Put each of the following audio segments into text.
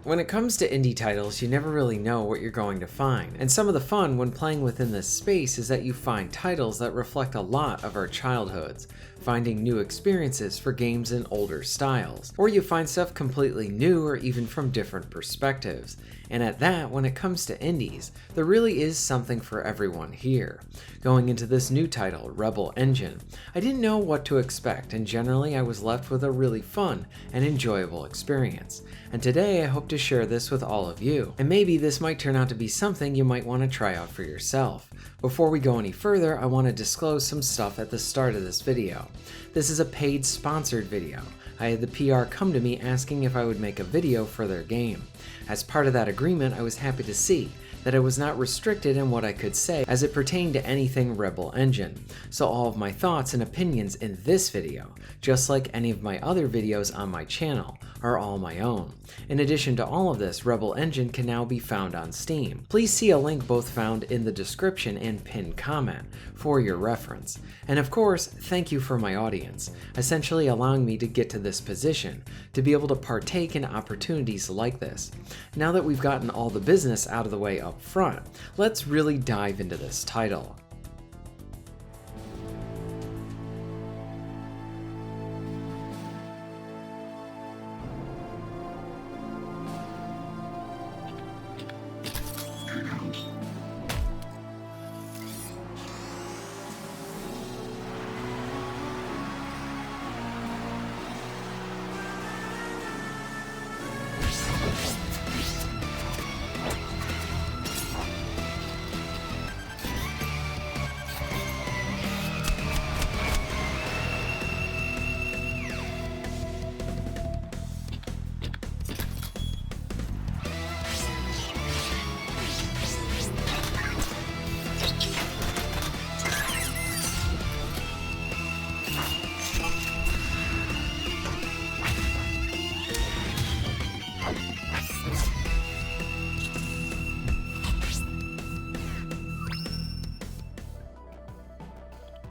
When it comes to indie titles, you never really know what you're going to find, and some of the fun when playing within this space is that you find titles that reflect a lot of our childhoods, finding new experiences for games in older styles, or you find stuff completely new or even from different perspectives. And at that, when it comes to indies, there really is something for everyone here. Going into this new title, Rebel Engine, I didn't know what to expect, and generally I was left with a really fun and enjoyable experience. And today I hope to share this with all of you, and maybe this might turn out to be something you might want to try out for yourself. Before we go any further, I want to disclose some stuff at the start of this video. This is a paid sponsored video. I had the PR come to me asking if I would make a video for their game. As part of that agreement, I was happy to see that I was not restricted in what I could say as it pertained to anything Rebel Engine, so all of my thoughts and opinions in this video, just like any of my other videos on my channel, are all my own. In addition to all of this, Rebel Engine can now be found on Steam. Please see a link both found in the description and pinned comment for your reference. And of course, thank you for my audience, essentially allowing me to get to this position, to be able to partake in opportunities like this. Now that we've gotten all the business out of the way up front, let's really dive into this title.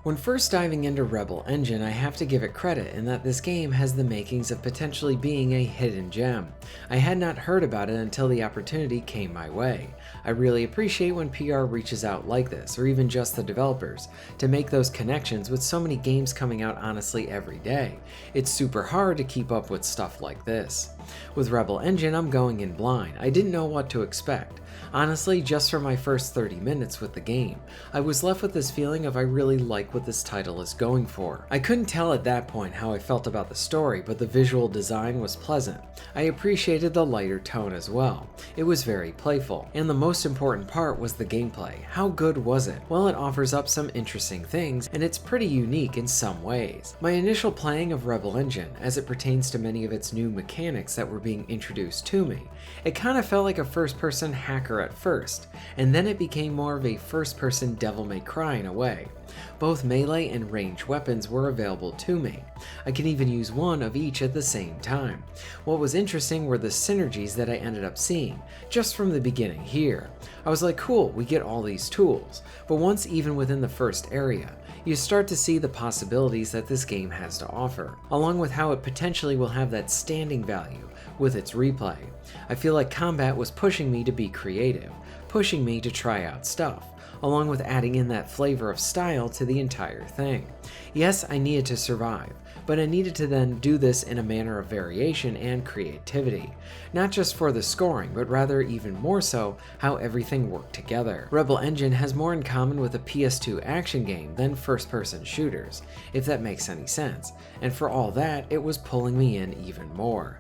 When first diving into Rebel Engine, I have to give it credit in that this game has the makings of potentially being a hidden gem. I had not heard about it until the opportunity came my way. I really appreciate when PR reaches out like this, or even just the developers, to make those connections with so many games coming out honestly every day. It's super hard to keep up with stuff like this. With Rebel Engine, I'm going in blind. I didn't know what to expect. Honestly, just for my first 30 minutes with the game, I was left with this feeling of I really like what this title is going for. I couldn't tell at that point how I felt about the story, but the visual design was pleasant. I appreciated the lighter tone as well. It was very playful. And the most important part was the gameplay. How good was it? Well, it offers up some interesting things, and it's pretty unique in some ways. My initial playing of Rebel Engine, as it pertains to many of its new mechanics that were being introduced to me, it kind of felt like a first-person hacker at first, and then it became more of a first-person Devil May Cry in a way. Both melee and ranged weapons were available to me. I can even use one of each at the same time. What was interesting were the synergies that I ended up seeing, just from the beginning here. I was like, cool, we get all these tools, but once even within the first area, you start to see the possibilities that this game has to offer, along with how it potentially will have that standing value with its replay. I feel like combat was pushing me to be creative, pushing me to try out stuff, along with adding in that flavor of style to the entire thing. Yes, I needed to survive, but I needed to then do this in a manner of variation and creativity. Not just for the scoring, but rather even more so how everything worked together. Rebel Engine has more in common with a PS2 action game than first-person shooters, if that makes any sense, and for all that, it was pulling me in even more.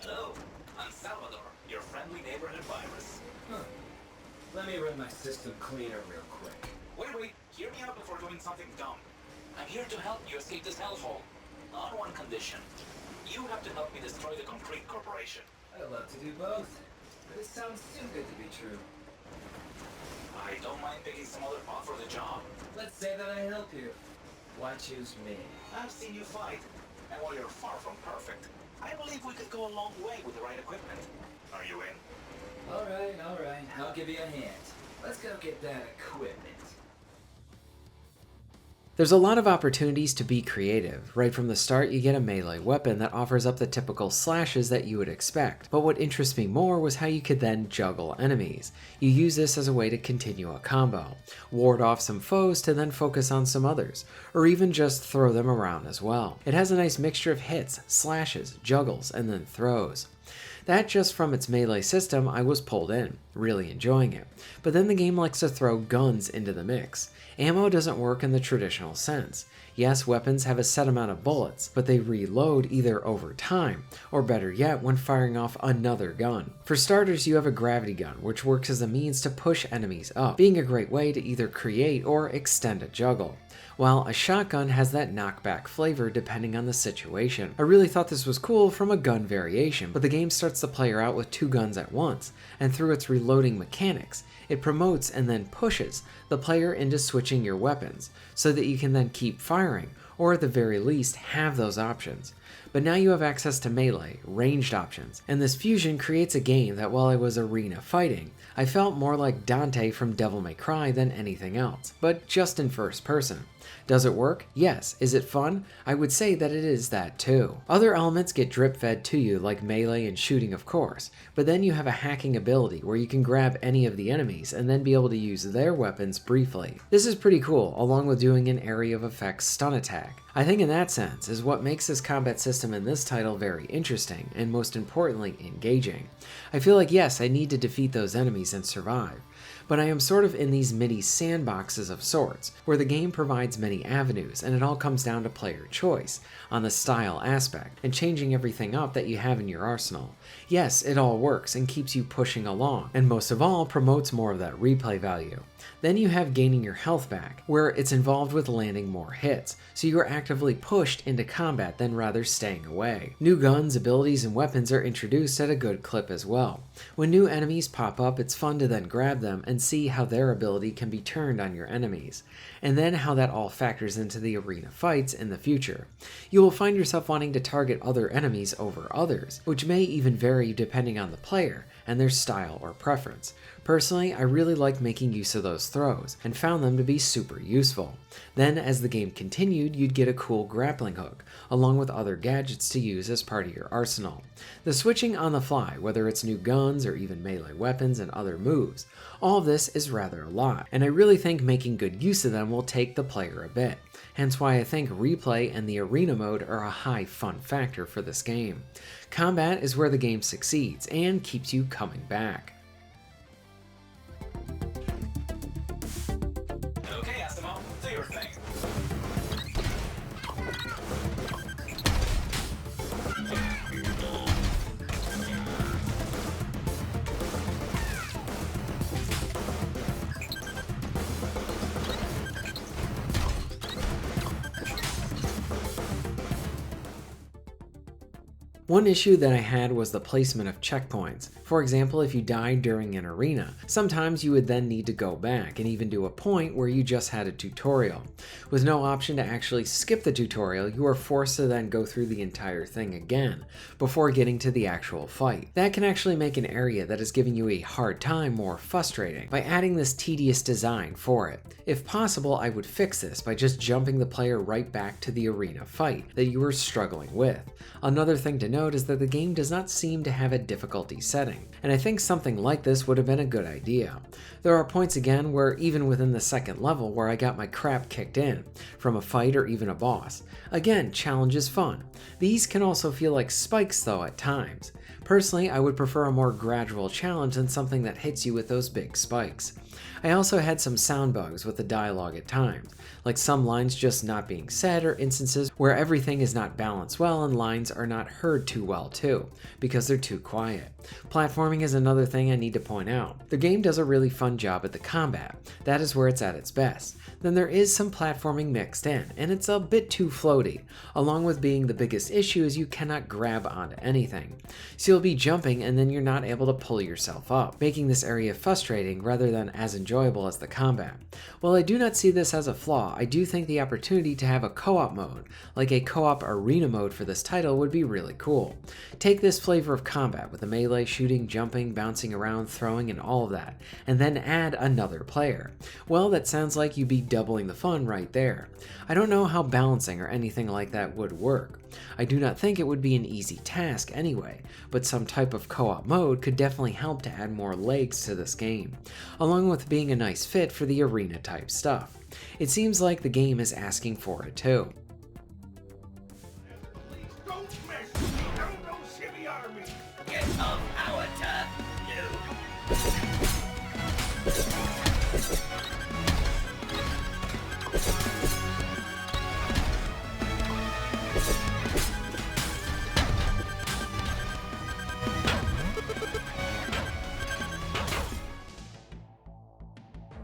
Hello, I'm Salvador, your friendly neighborhood virus. Let me run my system cleaner real quick. Wait, hear me out before doing something dumb. I'm here to help you escape this hellhole. On one condition. You have to help me destroy the Concrete Corporation. I'd love to do both, but it sounds too good to be true. I don't mind picking some other pot for the job. Let's say that I help you? Why choose me? I've seen you fight, and while you're far from perfect, I believe we could go a long way with the right equipment. Are you in? Alright, I'll give you a hand. Let's go get that equipment. There's a lot of opportunities to be creative. Right from the start, you get a melee weapon that offers up the typical slashes that you would expect. But what interests me more was how you could then juggle enemies. You use this as a way to continue a combo, ward off some foes to then focus on some others, or even just throw them around as well. It has a nice mixture of hits, slashes, juggles, and then throws. That just from its melee system, I was pulled in, really enjoying it. But then the game likes to throw guns into the mix. Ammo doesn't work in the traditional sense. Yes, weapons have a set amount of bullets, but they reload either over time, or better yet, when firing off another gun. For starters, you have a gravity gun, which works as a means to push enemies up, being a great way to either create or extend a juggle, while a shotgun has that knockback flavor depending on the situation. I really thought this was cool from a gun variation, but the game starts the player out with two guns at once, and through its reloading mechanics, it promotes and then pushes the player into switching your weapons, so that you can then keep firing, or at the very least have those options. But now you have access to melee, ranged options, and this fusion creates a game that while I was arena fighting, I felt more like Dante from Devil May Cry than anything else, but just in first person. Does it work? Yes. Is it fun? I would say that it is that too. Other elements get drip fed to you like melee and shooting of course, but then you have a hacking ability where you can grab any of the enemies and then be able to use their weapons briefly. This is pretty cool, along with doing an area of effects stun attack. I think in that sense is what makes this combat system in this title very interesting and most importantly engaging. I feel like yes, I need to defeat those enemies and survive, but I am sort of in these mini sandboxes of sorts, where the game provides many avenues and it all comes down to player choice on the style aspect and changing everything up that you have in your arsenal. Yes, it all works and keeps you pushing along, and most of all promotes more of that replay value. Then you have gaining your health back, where it's involved with landing more hits, so you are actively pushed into combat than rather staying away. New guns, abilities, and weapons are introduced at a good clip as well. When new enemies pop up, it's fun to then grab them and see how their ability can be turned on your enemies, and then how that all factors into the arena fights in the future. You will find yourself wanting to target other enemies over others, which may even vary depending on the player and their style or preference. Personally, I really liked making use of those throws, and found them to be super useful. Then, as the game continued, you'd get a cool grappling hook, along with other gadgets to use as part of your arsenal. The switching on the fly, whether it's new guns or even melee weapons and other moves, all of this is rather a lot, and I really think making good use of them will take the player a bit. Hence why I think replay and the arena mode are a high fun factor for this game. Combat is where the game succeeds and keeps you coming back. Okay, Asimo, do your thing. One issue that I had was the placement of checkpoints. For example, if you died during an arena, sometimes you would then need to go back and even do a point where you just had a tutorial. With no option to actually skip the tutorial, you are forced to then go through the entire thing again before getting to the actual fight. That can actually make an area that is giving you a hard time more frustrating by adding this tedious design for it. If possible, I would fix this by just jumping the player right back to the arena fight that you were struggling with. Another thing to note is that the game does not seem to have a difficulty setting, and I think something like this would have been a good idea. There are points again where even within the second level where I got my crap kicked in from a fight or even a boss. Again, challenge is fun. These can also feel like spikes though at times. Personally, I would prefer a more gradual challenge than something that hits you with those big spikes. I also had some sound bugs with the dialogue at times, like some lines just not being said or instances where everything is not balanced well and lines are not heard too well too, because they're too quiet. Platforming is another thing I need to point out. The game does a really fun job at the combat. That is where it's at its best. Then there is some platforming mixed in, and it's a bit too floaty, along with being the biggest issue is you cannot grab onto anything. So you'll be jumping and then you're not able to pull yourself up, making this area frustrating rather than as as enjoyable as the combat. While I do not see this as a flaw, I do think the opportunity to have a co-op mode, like a co-op arena mode for this title, would be really cool. Take this flavor of combat with the melee, shooting, jumping, bouncing around, throwing, and all of that, and then add another player. Well, that sounds like you'd be doubling the fun right there. I don't know how balancing or anything like that would work. I do not think it would be an easy task anyway, but some type of co-op mode could definitely help to add more legs to this game, along with being a nice fit for the arena type stuff. It seems like the game is asking for it too. Don't mess with me. I'm no shimmy army. Get off our turf, you.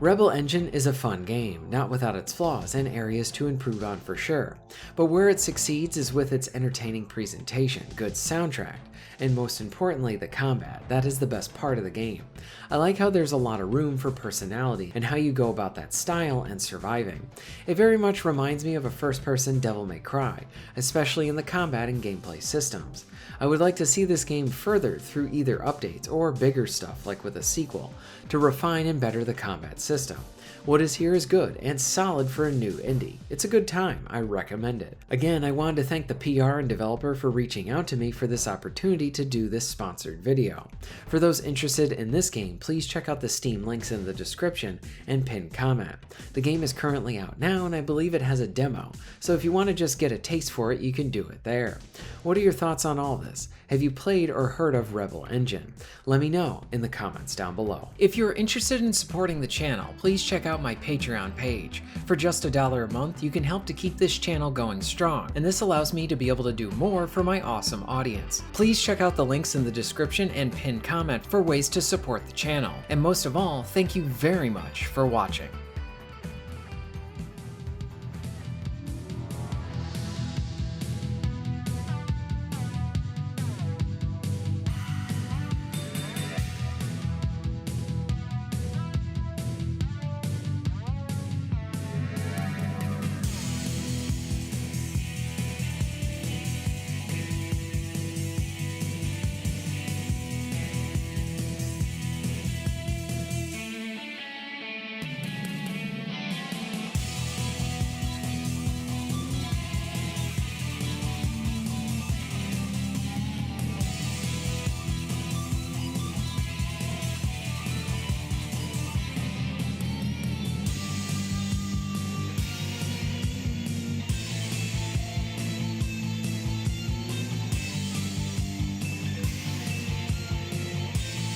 Rebel Engine is a fun game, not without its flaws and areas to improve on for sure, but where it succeeds is with its entertaining presentation, good soundtrack, and most importantly the combat. That is the best part of the game. I like how there's a lot of room for personality and how you go about that style and surviving. It very much reminds me of a first-person Devil May Cry, especially in the combat and gameplay systems. I would like to see this game furthered through either updates or bigger stuff like with a sequel, to refine and better the combat system. What is here is good and solid for a new indie. It's a good time, I recommend it. Again, I wanted to thank the PR and developer for reaching out to me for this opportunity to do this sponsored video. For those interested in this game, please check out the Steam links in the description and pinned comment. The game is currently out now and I believe it has a demo, so if you want to just get a taste for it, you can do it there. What are your thoughts on all this? Have you played or heard of Rebel Engine? Let me know in the comments down below. If you're interested in supporting the channel, please check out my Patreon page. For just $1 a month, you can help to keep this channel going strong, and this allows me to be able to do more for my awesome audience. Please check out the links in the description and pinned comment for ways to support the channel. And most of all, thank you very much for watching.